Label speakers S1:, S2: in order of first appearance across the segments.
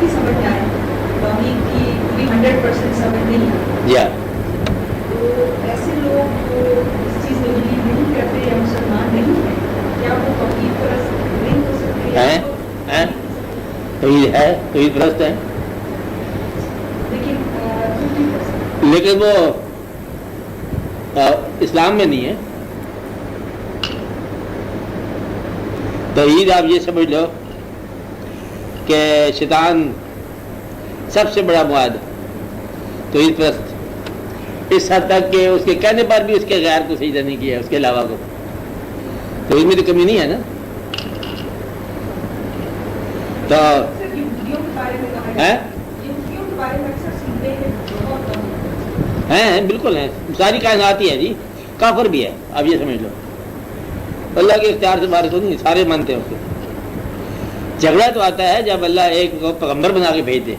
S1: کی سمجھ میں آئے، توحید کی پوری 100% سمجھ نہیں آئی،
S2: یا
S1: تو ایسے لوگ جو اس چیز میں بلیو نہیں کرتے یا مسلمان نہیں ہیں، کیا وہ توحید پرست نہیں ہو سکتے؟
S2: ہیں توحید ہے، توحید پرست ہے، لیکن وہ اسلام میں نہیں ہے. توحید آپ یہ سمجھ لو کہ شیطان سب سے بڑا معاہد توحید پرست، اس حد تک کہ اس کے کہنے پر بھی اس کے غیر کو سجدہ نہیں کیا، اس کے علاوہ کو. توحید میں تو کمی نہیں ہے نا. تو ہیں بالکل ہیں، ساری کائنات ہی ہے جی، کافر بھی ہے، آپ یہ سمجھ لو. اللہ کے اختیار سے بارش ہوتی نہیں، سارے مانتے ہیں اس کو. جھگڑا تو آتا ہے جب اللہ ایک کو پیغمبر بنا کے بھیج دے،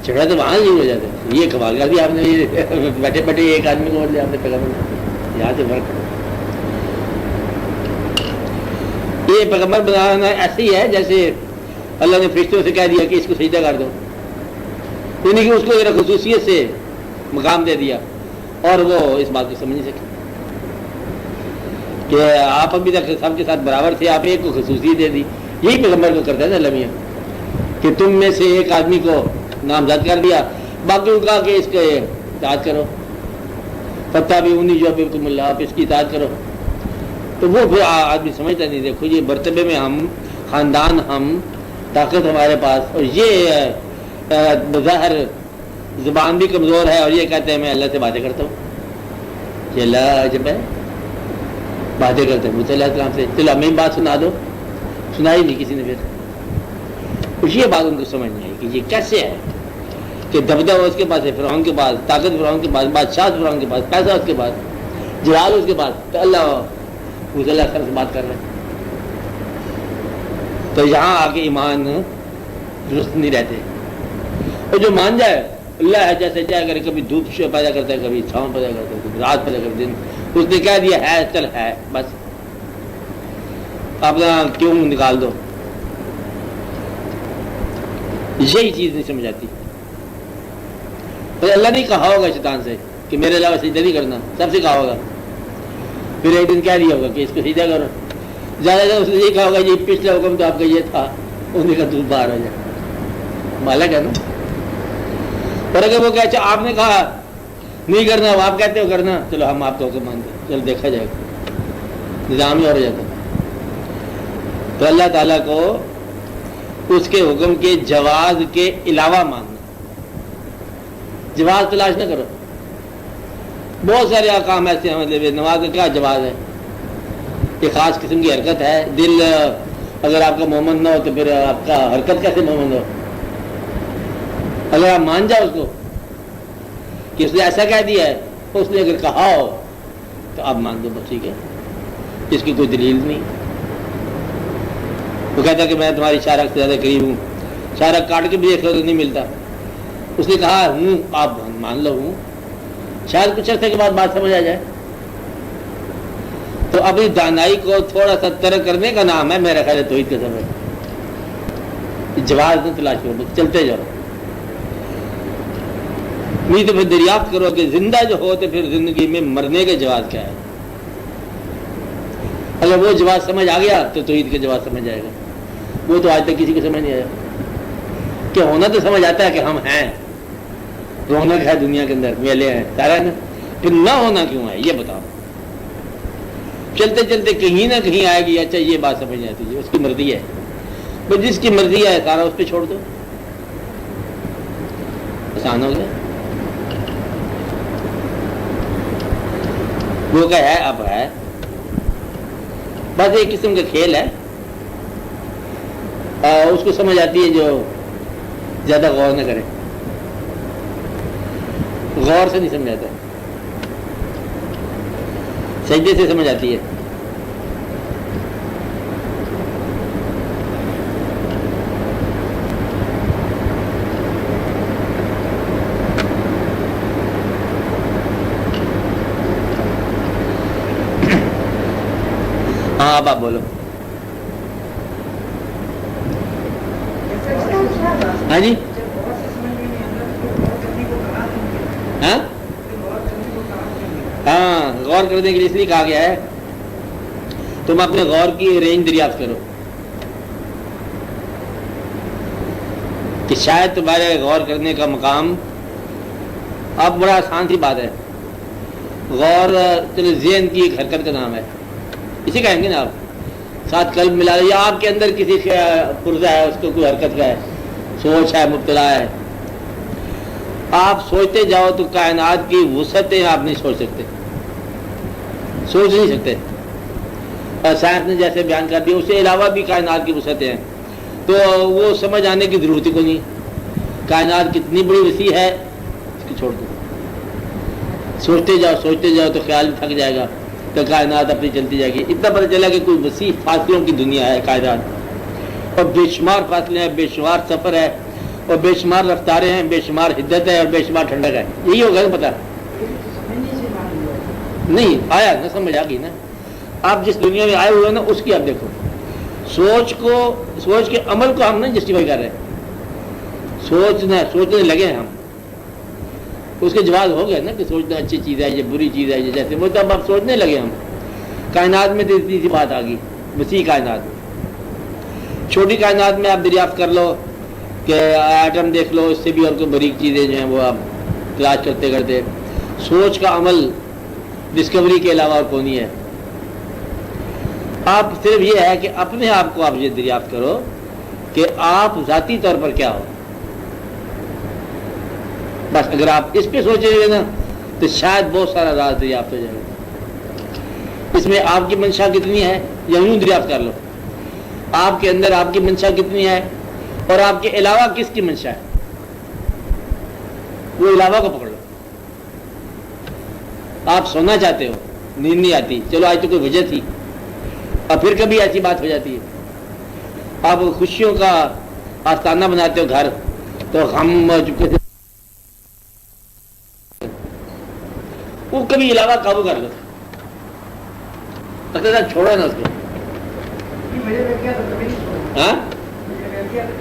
S2: جھگڑا تو وہاں نہیں ہو جاتا. یہ کمال کر دیا آپ نے، بیٹھے بیٹھے ایک آدمی کو بول دیا آپ نے پیغمبر. یہاں سے فرق یہ پیغمبر بنانا ایسے ہی ہے جیسے اللہ نے فرشتوں سے کہہ دیا کہ اس کو سجدہ کر دو، یعنی کہ اس کو ذرا خصوصیت سے مقام دے دیا اور وہ اس بات کو سمجھ نہیں سکے کہ آپ ابھی تک سب کے ساتھ برابر تھے، آپ ایک کو خصوصیت دے دی. یہی پیغمبر کو کرتا ہے نا اللہ میاں، کہ تم میں سے ایک آدمی کو نامزد کر دیا، باقی کو کہا کہ اس کے اطاعت کرو، فتح بھی انہیں جو بالکل اللہ، آپ اس کی اطاعت کرو. تو وہ پھر آدمی سمجھتا نہیں. دیکھو یہ مرتبے میں ہم خاندان، ہم طاقت ہمارے پاس، اور یہ بظاہر زبان بھی کمزور ہے اور یہ کہتے ہیں میں اللہ سے باتیں کرتا ہوں. یہ اللہ عجب ہے، باتیں کرتے ہیں موسیٰ علیہ السلام سے. چلو ہمیں بات سنا دو، سنائی نہیں کسی نے. پھر یہ بات ان کو سمجھ نہیں آئی کہ یہ کیسے ہے کہ دبدبہ اس کے پاس ہے، فرعون کے پاس طاقت، فرعون کے پاس بادشاہ، فرعون کے پاس پیسہ، اس کے پاس جلال، اس کے پاس، تو اللہ موسیٰ علیہ السلام سے بات کر رہے ہیں. تو یہاں آ کے ایمان درست نہیں رہتے. اور جو مان جائے اللہ ہے جیسے چاہے کرے، کبھی دھوپ پیدا کرتا ہے، کبھی چھاؤں پیدا کرتا ہے، کبھی رات پیدا کرتا ہے، دن اس نے کہہ دیا ہے چل ہے، بس اپنا کیوں نکال دو. یہی چیز نہیں سمجھ آتی. اللہ نہیں کہا ہوگا شیطان سے کہ میرے علاوہ سجدہ نہیں کرنا، سب سے کہا ہوگا. پھر ایک دن کہہ دیا ہوگا کہ اس کو سجدہ کرو. زیادہ زیادہ اس نے یہ کہا ہوگا یہ پچھلا حکم تو آپ کا یہ تھا، انہیں کا دودھ باہر ہو جائے. مالک ہے نا. اور اگر وہ کہ آپ نے کہا نہیں کرنا، وہ آپ کہتے ہو کرنا، چلو ہم آپ کا حکم مانتے ہیں، چلو دیکھا جائے گا، نظام ہی اور ہو جاتا. تو اللہ تعالیٰ کو اس کے حکم کے جواز کے علاوہ ماننا. جواز تلاش نہ کرو. بہت سارے احکام ایسے ہیں، مطلب نماز کا کیا جواز ہے؟ یہ خاص قسم کی حرکت ہے. دل اگر آپ کا مومن نہ ہو تو پھر آپ کا حرکت کیسے مومن ہو؟ اگر آپ مان جاؤ اس کو کہ اس نے ایسا کہہ دیا ہے، اس نے اگر کہا ہو تو آپ مان دو، بس ٹھیک ہے، اس کی کوئی دلیل نہیں. وہ کہتا کہ میں تمہاری شارک سے زیادہ قریب ہوں، شارک کاٹ کے بھی ایک نہیں ملتا. اس نے کہا ہوں، آپ مان لو ہوں، شاید کچھ عرصے کے بعد بات سمجھ آ جائے. تو اپنی دانائی کو تھوڑا سا ترک کرنے کا نام ہے میرا خیال ہے توحید کا سبب. جواز نہ تلاش کرو، چلتے جاؤ. نہیں تو پھر دریافت کرو کہ زندہ جو ہو تو پھر زندگی میں مرنے کا جواز کیا ہے. اگر وہ جواز سمجھ آ گیا تو توحید کا جواز سمجھ آئے گا. وہ تو آج تک کسی کو سمجھ نہیں آیا. کہ ہونا تو سمجھ آتا ہے کہ ہم ہیں، رونق ہے دنیا کے اندر، میلے ہیں، سارا ہے نا. پھر نہ ہونا کیوں ہے یہ بتاؤ. چلتے چلتے کہیں نہ کہیں آئے گی. اچھا یہ بات سمجھ نہیں آتی، اس کی مرضی ہے. بس جس کی مرضی ہے سارا اس پہ چھوڑ دو، آسان ہو گیا. وہ کہ ہے اب ہے، بس ایک قسم کا کھیل ہے. اس کو سمجھ آتی ہے جو زیادہ غور نہ کرے. غور سے نہیں سمجھ آتا، سجدے سے سمجھ آتی ہے. ہاں اب آپ بولو. ہاں ہاں جی
S1: جب غور سے سمجھ میں نہیں آتا تو غور کرنے کو کہا نہیں
S2: ہاں
S1: غور کرنے کو کہا نہیں
S2: ہاں غور کرنے کے لیے اس لیے کہا گیا ہے تم اپنے غور کی رینج دریافت کرو کہ شاید تمہارے غور کرنے کا مقام اب بڑا آسان سی بات ہے. غور چلو ذہن کی ایک حرکت کا نام ہے, اسے کہیں گے نا آپ ساتھ قلب ملا لیں, یا آپ کے اندر کسی پرزہ ہے اس کو کوئی حرکت کا ہے, سوچ ہے, مبتلا ہے, آپ سوچتے جاؤ تو کائنات کی وسعتیں آپ نہیں سوچ سکتے, سوچ نہیں سکتے. اور سائنس نے جیسے بیان کر دیا اس سے علاوہ بھی کائنات کی وسعتیں ہیں, تو وہ سمجھ آنے کی ضرورت ہی کو نہیں. کائنات کتنی بڑی وسیع ہے اس کو چھوڑ دو, سوچتے جاؤ تو خیال بھی تھک جائے گا, تو کائنات اپنی چلتی جائے گی. اتنا پتہ چلا کہ کوئی وسیع فاصلوں کی دنیا ہے کائنات, اور بے شمار فاصلے ہیں, بے شمار سفر ہے, اور بے شمار رفتاریں ہیں, بے شمار حدت ہے, اور بے شمار ٹھنڈک ہے. یہی ہوگا نا پتہ نہیں آیا نا, سمجھ آ گئی نا. آپ جس دنیا میں آئے ہوئے ہیں نا اس کی آپ دیکھو, سوچ کے عمل کو ہم نہیں جسٹیفائی کر رہے, سوچنے لگے ہیں ہم, اس کے جواز ہو گیا نا کہ سوچنا اچھی چیز ہے یہ بری چیز ہے یہ جیسے وہ, تو اب سوچنے لگے ہم. کائنات میں تو اتنی سی بات آ گئی, وسیع کائنات. چھوٹی کائنات میں آپ دریافت کر لو کہ ایٹم دیکھ لو, اس سے بھی اور کوئی باریک چیزیں جو ہیں وہ آپ تلاش کرتے کرتے. سوچ کا عمل ڈسکوری کے علاوہ اور کون ہے. آپ صرف یہ ہے کہ اپنے آپ کو آپ یہ دریافت کرو کہ آپ ذاتی طور پر کیا ہو. بس اگر آپ اس پہ سوچیں گے نا تو شاید بہت سارا راز دریافت ہو جائے گا. اس میں آپ کی منشا کتنی ہے یا یوں دریافت کر لو, آپ کے اندر آپ کی منشا کتنی ہے اور آپ کے علاوہ کس کی منشا ہے, وہ علاوہ کو پکڑ لو. آپ سونا چاہتے ہو, نیند نہیں آتی, چلو آج تو کوئی وجہ تھی, اور پھر کبھی ایسی بات ہو جاتی ہے. آپ خوشیوں کا آستانہ بناتے ہو گھر, تو غم چکے تھے وہ کبھی علاوہ قابو کر لو, چھوڑو نا اس کو.
S1: مجھے لگ گیا تو کبھی نہیں چھوڑا.
S2: ہاں
S1: مجھے لگ گیا تو